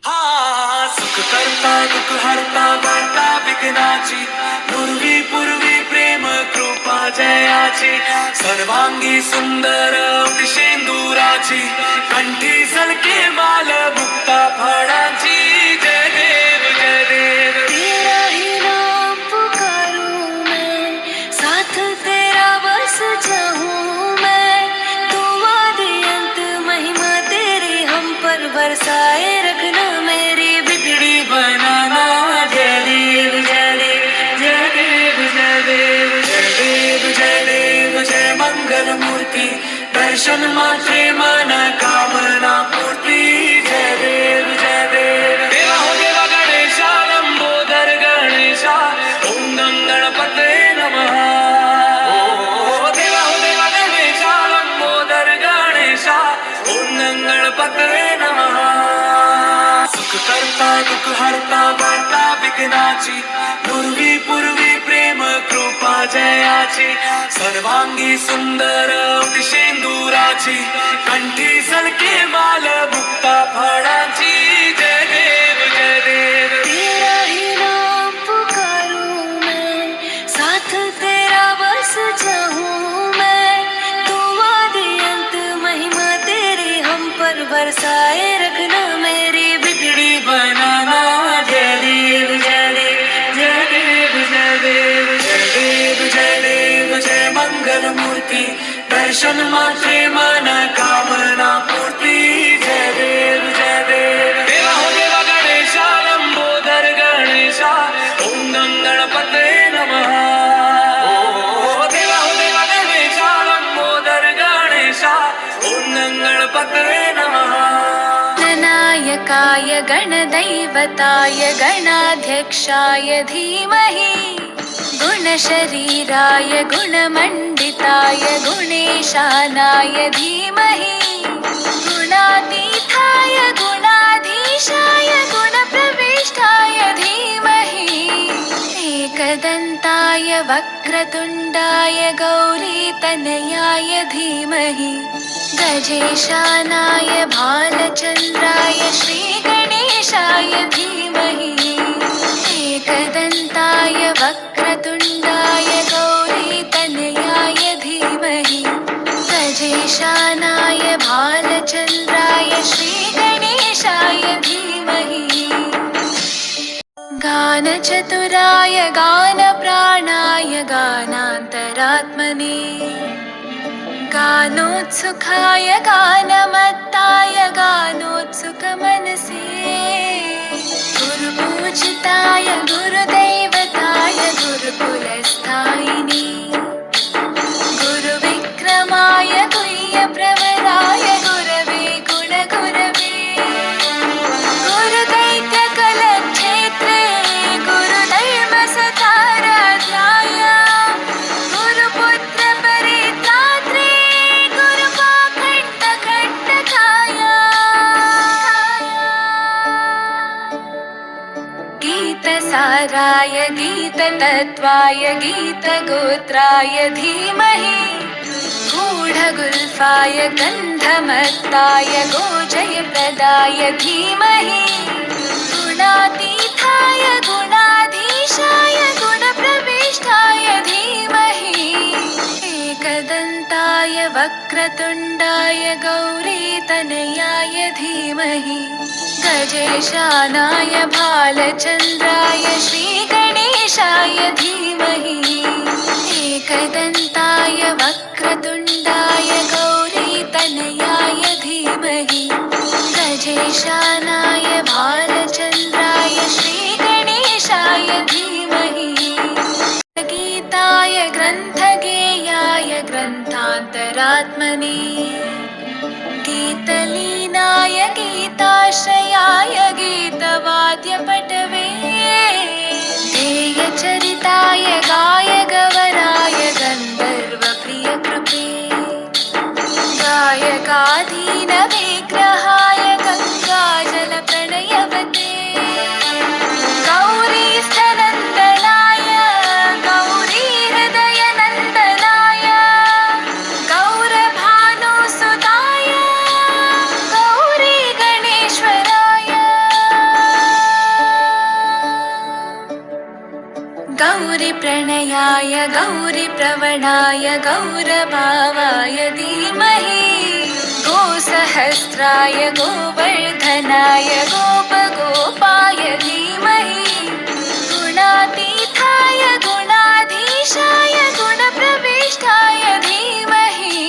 सुख करता दुख हरता वार्ता विघ्नाची पूर्वी पूर्वी प्रेम कृपा जयाची सर्वांगी सुंदर शेंदुराची कंठी सलके माल मुक्ता फळाची जय देव जय देव तेरा ही नाम पुकारूं मैं, साथ तेरा बस चाहूं मैं। तू आदि अंत महिमा तेरी हम पर बरसाए रखना, मेरी बिगड़ी बनाना। जय देव जय देव जय देव जय देव जय देव जय देव जय मंगल मूर्ति दर्शन मात्रे मन कामना पूर्ति जय देव जय देव देवा हो देवा गणेशा लंबोदर गणेशा ओम गं गणपते नमः ओ देवा हो देवा गणेशा लंबोदर गणेशा ओम गं गणपते नमः सुख करता दुख हरता वार्ता विघ्नाची पूर्वी पूर्वी प्रेम कृपा जयाची सर्वांगी सुंदर शेंदुराची कंठी सलके माल मुक्ता फळाची जय देव जय देव तेरा ही नाम पुकारूं मैं, साथ तेरा बस चाहूं मैं। तू आदि अंत महिमा तेरी हम पर बरसाए रखना, मेरी बिगड़ी बनाना। जय देव जय देव जय देव जय देव जय देव जय देव जय मंगल मूर्ति दर्शन मात्रे मन कामना पूर्ति जय देव जय देव देवा हो देवा गणेशा लंबोदर गणेशा ओम गं गणपते नमः ओ देवा हो देवा गणेशा लंबोदर गणेशा ओम गं गणपते नमः गणनायकाय गणदैवताय गणाध्यक्षाय धीमहि, गुणशरीराय गुणमण्डिताय गुणेशानाय धीमहि, गुणातीताय गुणाधीशाय गुणप्रविष्टाय धीमहि, एकदन्ताय वक्रतुण्डाय गौरीतनयाय धीमहि, गजेशानाय भालचन्द्राय श्रीगणेशाय धीमहि, एकदन्ताय वक्रतुण्डाय गौरीतनयाय धीमहि, गजेशानाय भालचन्द्राय श्रीगणेशाय धीमहि, गानचतुराय गानप्राणाय गानान्तरात्मने, गानोत्सुकाय गानमत्ताय गानोत्सुकमनसे, गुरुपूजिताय गुरुदैवताय गुरुकुलस्थायिने, गुरुविक्रमाय गुह्यप्रवराय गुरवे गुणगुरवे, गुरुदैत्यकलक्षेत्रे गुरुधर्मसताराध्याय, गुरुपुत्रपरित्रात्रे गुरुपाखण्डकण्टकाय, गीतसाराय गीततत्त्वाय गीतगोत्राय धीमहि, गूढगुल्फाय गन्धमत्ताय गोजयप्रदाय धीमहि, गुणातीताय गुणाधीशाय गुणप्रविष्टाय धीमहि, एकदन्ताय वक्रतुण्डाय गौरीतनयाय धीमहि, गजेशानाय भालचन्द्राय श्रीगणेशाय धीमहि, एकदन्ताय वक्रतुण्डाय गौरीतनयाय धीमहि, गजेशानाय भालचन्द्राय श्रीगणेशाय धीमहि, गीताय ग्रन्थगेयाय ग्रन्थान्तरात्मने, गीतलीनाय गीताश्रयाय गीतवाद्यपटवे, ध्येयचरिताय गायगवराय गन्धर्वप्रियकृपे, गायकाधीनविग्रहाय गङ्गाजलप्रणयवते, गौरीस्थनन्दनाय गौरीहृदयनन्दनाय, गौरभानुसुताय गौरीगणेश गौरीप्रणयाय गौरीप्रवणाय गौरभावाय धीमहि गोसहस्राय गोवर्धनाय गोपगोपाय धीमहि गुणातीताय गुणाधीशाय गुणप्रविष्टाय धीमहि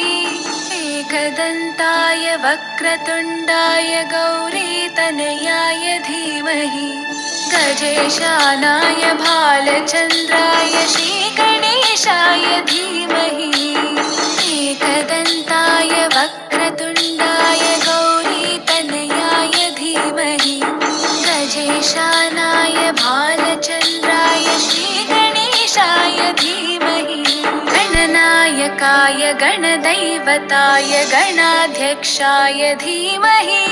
एकदन्ताय वक्रतुण्डाय गौरीतनयाय धीमहि गजेशानाय भालचन्द्राय श्रीगणेशाय धीमहि एकदन्ताय वक्रतुण्डाय गौरीतनयाय धीमहि गजेशानाय भालचन्द्राय श्रीगणेशाय धीमहि गणनायकाय गणदैवताय गणाध्यक्षाय धीमहि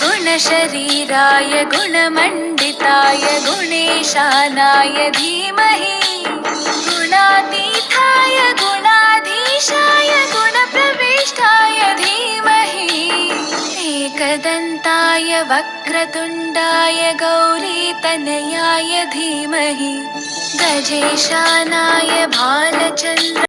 गुणशरीराय गुणमण्डिताय गुणेशानाय धीमहि गुणातीताय गुणाधीशाय गुणप्रविष्टाय धीमहि एकदन्ताय वक्रतुण्डाय गौरीतनयाय धीमहि गजेशानाय भालचन्द्र